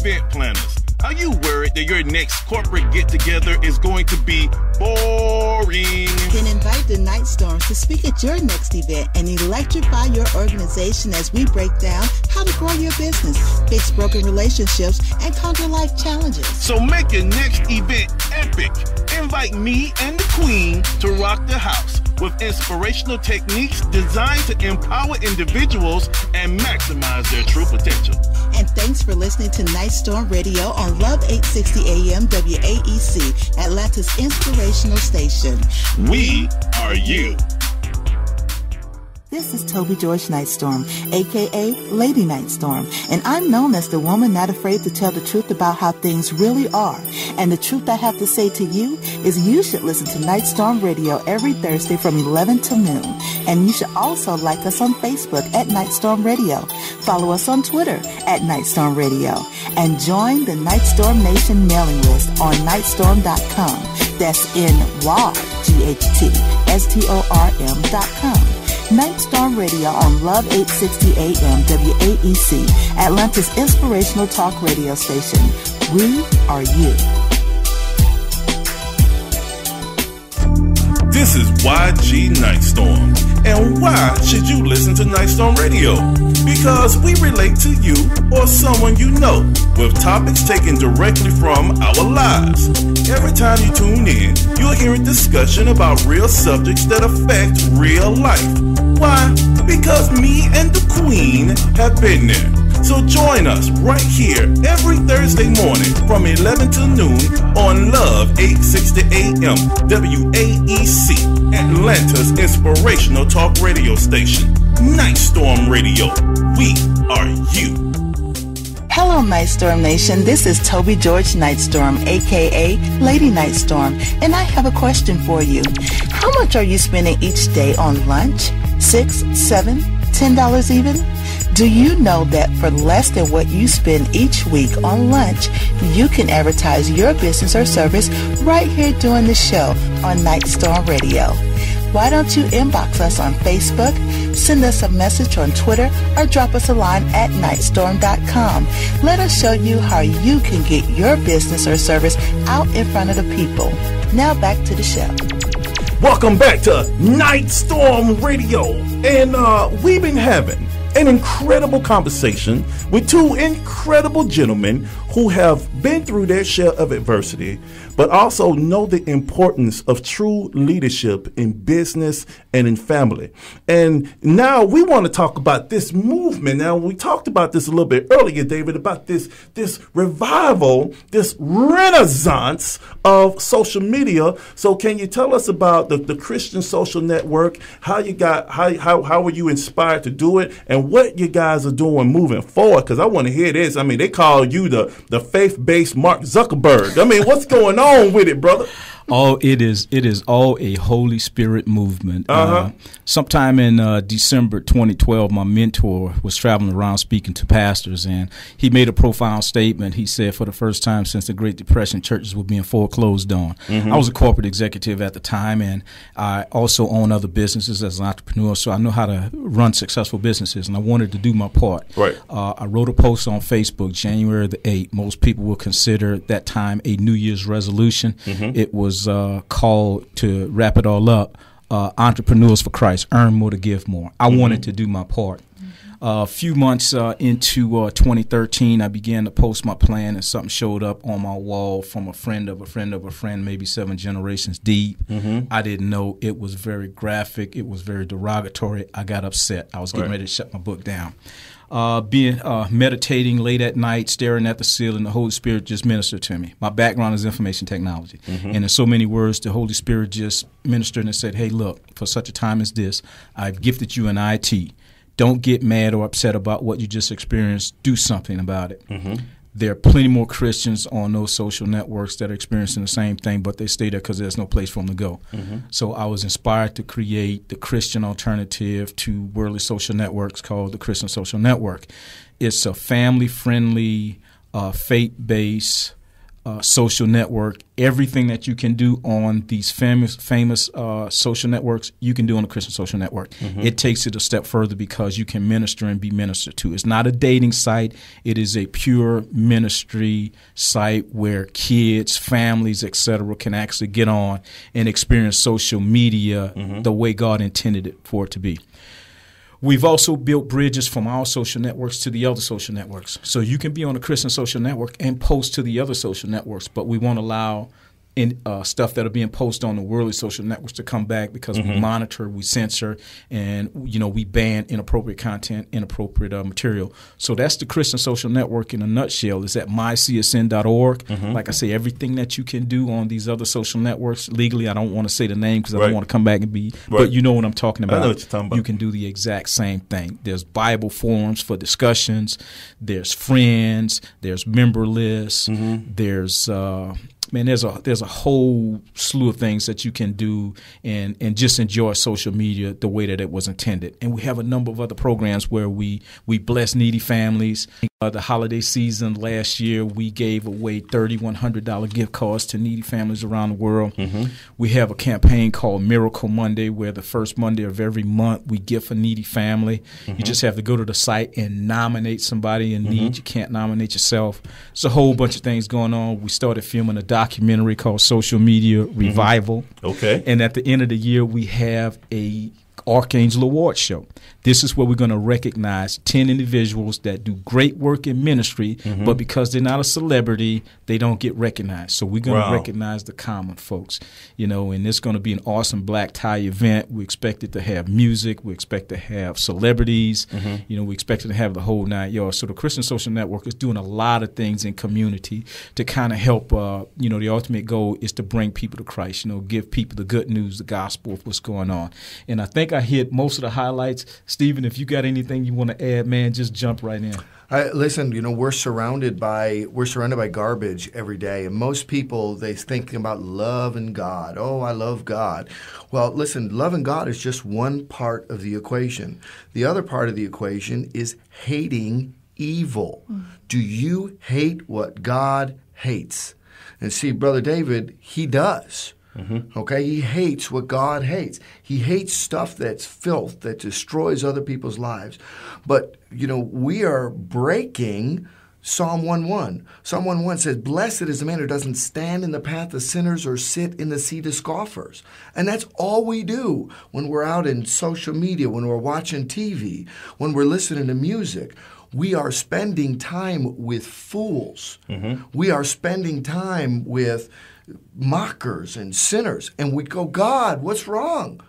Event planners, are you worried that your next corporate get-together is going to be boring? Then invite the Nyghtstorms to speak at your next event and electrify your organization as we break down how to grow your business, fix broken relationships, and conquer life challenges. So make your next event epic. Invite me and the Queen to rock the house. with inspirational techniques designed to empower individuals and maximize their true potential. And thanks for listening to Nightstorm Radio on Love 860 AM WAEC, Atlanta's inspirational station. We are you. This is Toby George Nightstorm, a.k.a. Lady Nightstorm, and I'm known as the woman not afraid to tell the truth about how things really are. And the truth I have to say to you is you should listen to Nightstorm Radio every Thursday from 11 to noon. And you should also like us on Facebook at Nightstorm Radio. Follow us on Twitter at Nightstorm Radio. And join the Nightstorm Nation mailing list on Nightstorm.com. That's NYGHTSTORM.com. Nightstorm Radio on Love 860 AM WAEC, Atlanta's inspirational talk radio station. We are you. This is YG Nightstorm. And why should you listen to Nightstorm Radio? Because we relate to you or someone you know with topics taken directly from our lives. Every time you tune in, you'll hear a discussion about real subjects that affect real life. Why? Because me and the Queen have been there. So join us right here every Thursday morning from 11 to noon on Love 860 AM WAEC, Atlanta's inspirational talk radio station. Nightstorm Radio. We are you. Hello, Nightstorm Nation. This is Toby George Nightstorm, a.k.a. Lady Nightstorm, and I have a question for you. How much are you spending each day on lunch? $6, $7, $10 even? Do you know that for less than what you spend each week on lunch, you can advertise your business or service right here doing the show on Nightstorm Radio? Why don't you inbox us on Facebook, send us a message on Twitter, or drop us a line at Nightstorm.com. Let us show you how you can get your business or service out in front of the people. Now back to the show. Welcome back to Nightstorm Radio. And we've been having an incredible conversation with two incredible gentlemen who have been through their share of adversity, but also know the importance of true leadership in business and in family. And now we want to talk about this movement. Now, we talked about this a little bit earlier, David, about this revival, this renaissance of social media. So can you tell us about the Christian social network, how were you inspired to do it, and what you guys are doing moving forward? Because I want to hear this. I mean, they call you the faith-based Mark Zuckerberg. I mean, what's going on with it, brother? Oh, it is all a Holy Spirit movement. Sometime in December 2012, my mentor was traveling around speaking to pastors, and he made a profound statement. He said, for the first time since the Great Depression, churches were being foreclosed on. I was a corporate executive at the time, and I also own other businesses as an entrepreneur, so I know how to run successful businesses, and I wanted to do my part. Right. I wrote a post on Facebook January the 8th. Most people will consider that time a New Year's resolution. It was called, to wrap it all up, Entrepreneurs for Christ, earn more to give more. I wanted to do my part. A few months into 2013, I began to post my plan, and something showed up on my wall from a friend of a friend of a friend, maybe 7 generations deep. I didn't know. It was very graphic. It was very derogatory. I got upset. I was getting ready to shut my book down. Meditating late at night, staring at the ceiling, the Holy Spirit just ministered to me. My background is information technology. And in so many words, the Holy Spirit just ministered and said, hey, look, for such a time as this, I've gifted you in IT. Don't get mad or upset about what you just experienced. Do something about it. There are plenty more Christians on those social networks that are experiencing the same thing, but they stay there because there's no place for them to go. So I was inspired to create the Christian alternative to worldly social networks called the Christian Social Network. It's a family-friendly, faith-based social network. Everything that you can do on these famous social networks, you can do on the Christian Social Network. It takes it a step further because you can minister and be ministered to. It's not a dating site. It is a pure ministry site where kids, families, etc., can actually get on and experience social media the way God intended it for it to be. We've also built bridges from our social networks to the other social networks. So you can be on a Christian social network and post to the other social networks, but we won't allow stuff that are being posted on the worldly social networks to come back because we monitor, we censor, and we ban inappropriate content, inappropriate material. So that's the Christian Social Network in a nutshell. It's at mycsn.org. Like I say, everything that you can do on these other social networks legally. I don't want to say the name because I don't want to come back and be. Right. But you know what I'm talking about. I know what you're talking about. You can do the exact same thing. There's Bible forums for discussions. There's friends. There's member lists. There's there's a whole slew of things that you can do and just enjoy social media the way that it was intended. And we have a number of other programs where we bless needy families. The holiday season last year, we gave away $3,100 gift cards to needy families around the world. We have a campaign called Miracle Monday, where the first Monday of every month we gift a needy family. You just have to go to the site and nominate somebody in need. You can't nominate yourself. There's a whole bunch of things going on. We started filming a documentary called Social Media Revival. Okay. And at the end of the year, we have a Archangel Award Show. This is where we're going to recognize 10 individuals that do great work in ministry, but because they're not a celebrity, they don't get recognized. So we're going to recognize the common folks, and it's going to be an awesome black tie event. We expect it to have music. We expect to have celebrities. We expect it to have the whole 9 yards. So the Christian Social Network is doing a lot of things in community to kind of help, the ultimate goal is to bring people to Christ, give people the good news, the gospel of what's going on. And I think I hit most of the highlights. Stephen, if you got anything you want to add, man, just jump right in. Listen, we're surrounded by garbage every day, and most people, they think about loving God. Oh, I love God. Well, listen, loving God is just one part of the equation. The other part of the equation is hating evil. Do you hate what God hates? And see, Brother David, he does. Okay, he hates what God hates. He hates stuff that's filth, that destroys other people's lives. But, we are breaking Psalm 1:1. Psalm 1:1 says, "Blessed is the man who doesn't stand in the path of sinners or sit in the seat of scoffers." And that's all we do when we're out in social media, when we're watching TV, when we're listening to music. We are spending time with fools. We are spending time with mockers and sinners. And we go, God, what's wrong?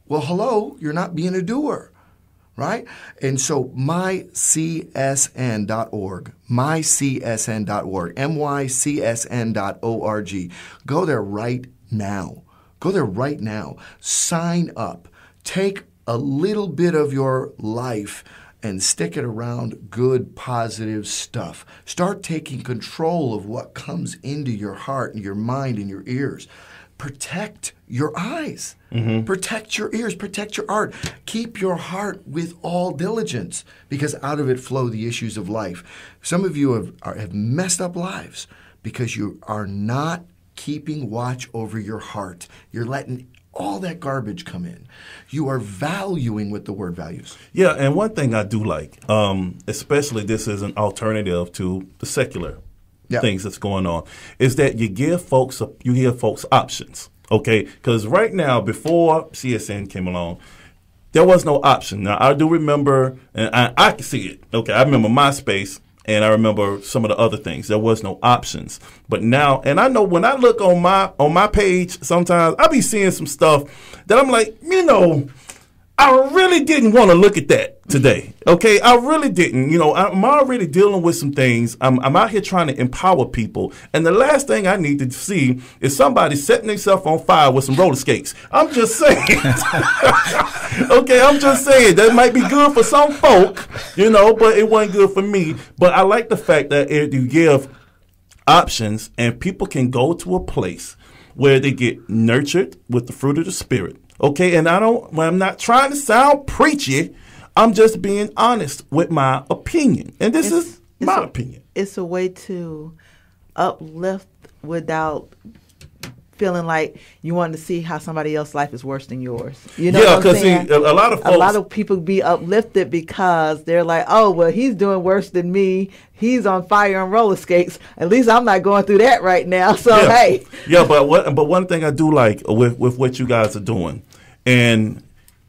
Well, hello, you're not being a doer, right? And so mycsn.org, mycsn.org, mycsn.org. Go there right now. Go there right now. Sign up. Take a little bit of your life and stick it around good, positive stuff. Start taking control of what comes into your heart and your mind and your ears. Protect your eyes. Protect your ears. Protect your heart. Keep your heart with all diligence, because out of it flow the issues of life. Some of you have messed up lives because you are not keeping watch over your heart. You're letting all that garbage come in. You are valuing what the word values. Yeah, and one thing I do like, especially this is an alternative to the secular things that's going on, is that you give folks options. Okay, because right now, before CSN came along, there was no option. Now I do remember, and I can see it. Okay, I remember MySpace. And I remember some of the other things. There was no options. But now, and I know when I look on my page, sometimes I be seeing some stuff that I'm like, I really didn't want to look at that today. Okay, I really didn't. I'm already dealing with some things. I'm out here trying to empower people, and the last thing I need to see is somebody setting themselves on fire with some roller skates. I'm just saying. Okay, I'm just saying that might be good for some folk, but it wasn't good for me. But I like the fact that you give options, and people can go to a place where they get nurtured with the fruit of the Spirit. Okay, and I'm not trying to sound preachy. I'm just being honest with my opinion. And this is my opinion. It's a way to uplift without feeling like you want to see how somebody else's life is worse than yours. You know what I'm saying? See, a lot of people be uplifted because they're like, oh, well, he's doing worse than me. He's on fire on roller skates. At least I'm not going through that right now. So, hey. Yeah, but one thing I do like with what you guys are doing, and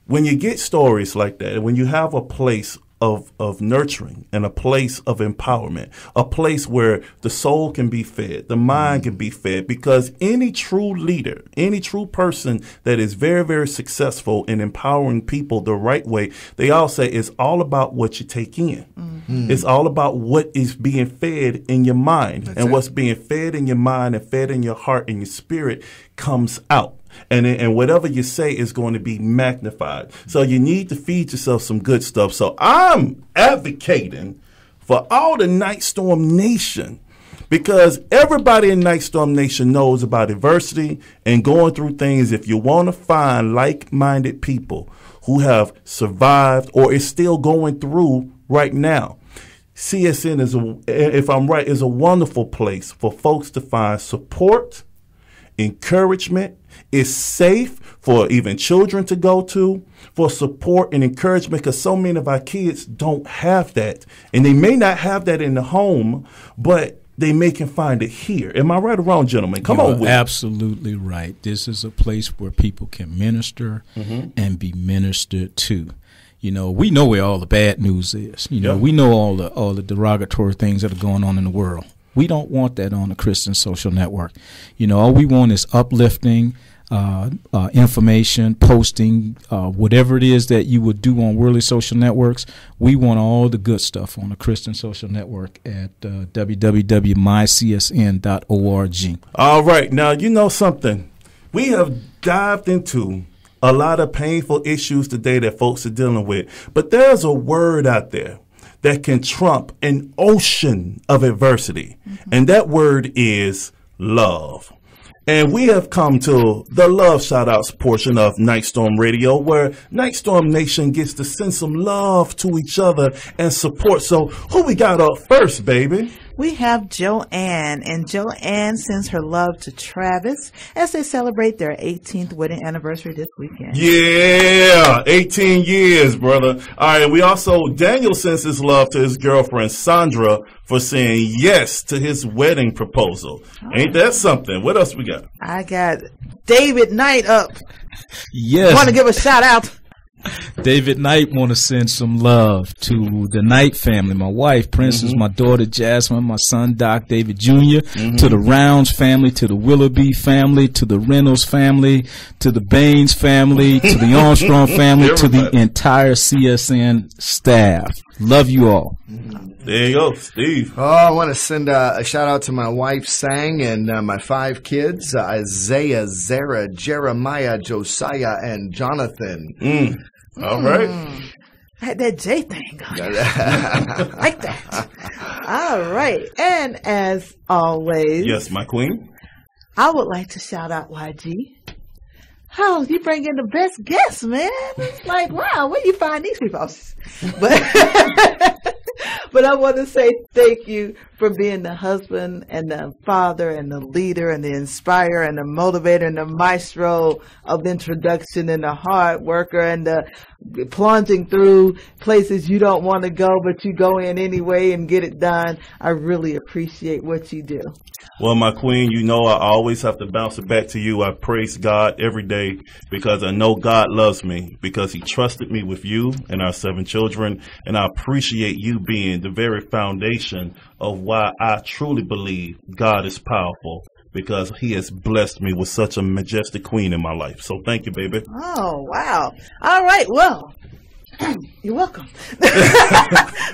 when you get stories like that, when you have a place of nurturing and a place of empowerment, a place where the soul can be fed, the mind can be fed, because any true leader, any true person that is very, very successful in empowering people the right way, they all say it's all about what you take in. Mm-hmm. It's all about what is being fed in your mind. That's and it. What's being fed in your mind and fed in your heart and your spirit comes out. And whatever you say is going to be magnified. So you need to feed yourself some good stuff. So I'm advocating for all the Nightstorm Nation, because everybody in Nightstorm Nation knows about adversity and going through things. If you want to find like-minded people who have survived or is still going through right now, CSN is, if I'm right, is a wonderful place for folks to find support, encouragement. It's safe for even children to go to, for support and encouragement, because so many of our kids don't have that. And they may not have that in the home, but they may can find it here. Am I right or wrong, gentlemen? Come on. Absolutely right. This is a place where people can minister and be ministered to. You know, we know where all the bad news is. You know, we know all the derogatory things that are going on in the world. We don't want that on a Christian social network. You know, all we want is uplifting information, posting, whatever it is that you would do on worldly social networks. We want all the good stuff on a Christian social network at www.mycsn.org. All right. Now, you know something? We have dived into a lot of painful issues today that folks are dealing with. But there's a word out there that can trump an ocean of adversity. Mm-hmm. And that word is love. And we have come to the love shout-outs portion of Nightstorm Radio, where Nightstorm Nation gets to send some love to each other and support. So who we got up first, baby? We have Joanne, and Joanne sends her love to Travis as they celebrate their 18th wedding anniversary this weekend. Yeah, 18 years, brother. All right, we also, Daniel sends his love to his girlfriend, Sandra, for saying yes to his wedding proposal. Oh. Ain't that something? What else we got? I got David Knight up. Yes. Want to give a shout out. David Knight want to send some love to the Knight family, my wife Princess, my daughter Jasmine, my son Doc David Jr., to the Rounds family, to the Willoughby family, to the Reynolds family, to the Baines family, to the Armstrong family, to the entire CSN staff. Love you all. There you go, Steve. Oh, I want to send a shout out to my wife, Sang, and my 5 kids, Isaiah, Zara, Jeremiah, Josiah, and Jonathan. All right. I had that J thing going. Like that. All right. And as always. Yes, my queen. I would like to shout out YG. Oh, you bring in the best guests, man. It's like, wow, where you find these people? But I want to say thank you for being the husband and the father and the leader and the inspirer and the motivator and the maestro of introduction and the hard worker and the plunging through places you don't want to go, but you go in anyway and get it done. I really appreciate what you do. Well, my queen, you know I always have to bounce it back to you. I praise God every day because I know God loves me, because he trusted me with you and our 7 children. And I appreciate you being the very foundation of why I truly believe God is powerful, because he has blessed me with such a majestic queen in my life. So thank you, baby. Oh, wow. All right. Well, you're welcome.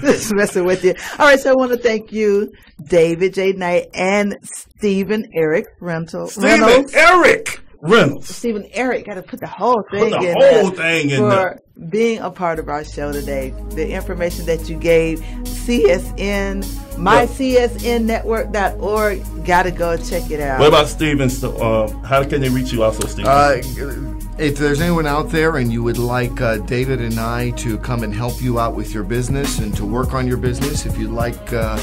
Just messing with you. All right. So I want to thank you, David J. Knight and Stephen Eric Reynolds. Stephen Eric Reynolds. Stephen Eric, got to put the whole thing in there. Being a part of our show today. The information that you gave, CSN, mycsnnetwork.org, got to go check it out. What about Stephen? How can they reach you also, Stephen? If there's anyone out there and you would like David and I to come and help you out with your business and to work on your business, if you'd like to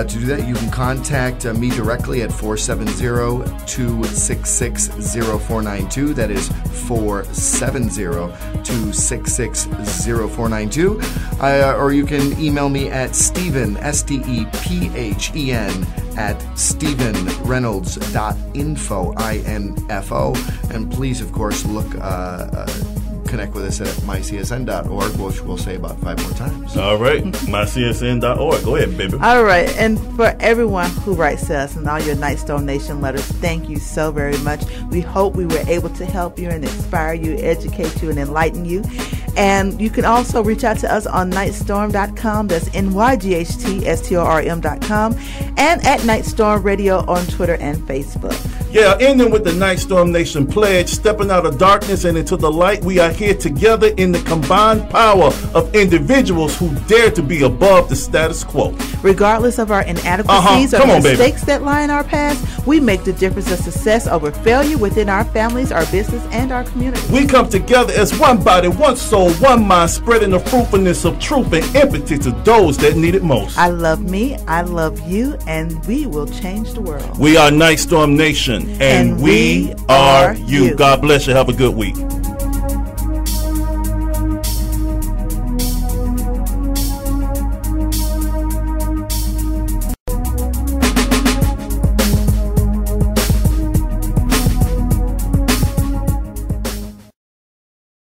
do that, you can contact me directly at 470-266-0492. That is 470-266-0492. Or you can email me at Stephen, STEPHEN, at StephenReynolds.info, INFO. And please, of course, connect with us at mycsn.org, which we'll say about 5 more times. All right, mycsn.org. Go ahead, baby. All right, and for everyone who writes to us and all your Nightstorm Nation letters, thank you so very much. We hope we were able to help you and inspire you, educate you, and enlighten you. And you can also reach out to us on Nyghtstorm.com. That's NYGHTSTORM.com, and at Nightstorm Radio on Twitter and Facebook. Yeah, ending with the Nightstorm Nation pledge, stepping out of darkness and into the light. We are here together in the combined power of individuals who dare to be above the status quo. Regardless of our inadequacies or mistakes that lie in our past, we make the difference of success over failure within our families, our business, and our community. We come together as one body, one soul, one mind, spreading the fruitfulness of truth and empathy to those that need it most. I love me, I love you, and we will change the world. We are Nightstorm Nation, and we are you. God bless you. Have a good week.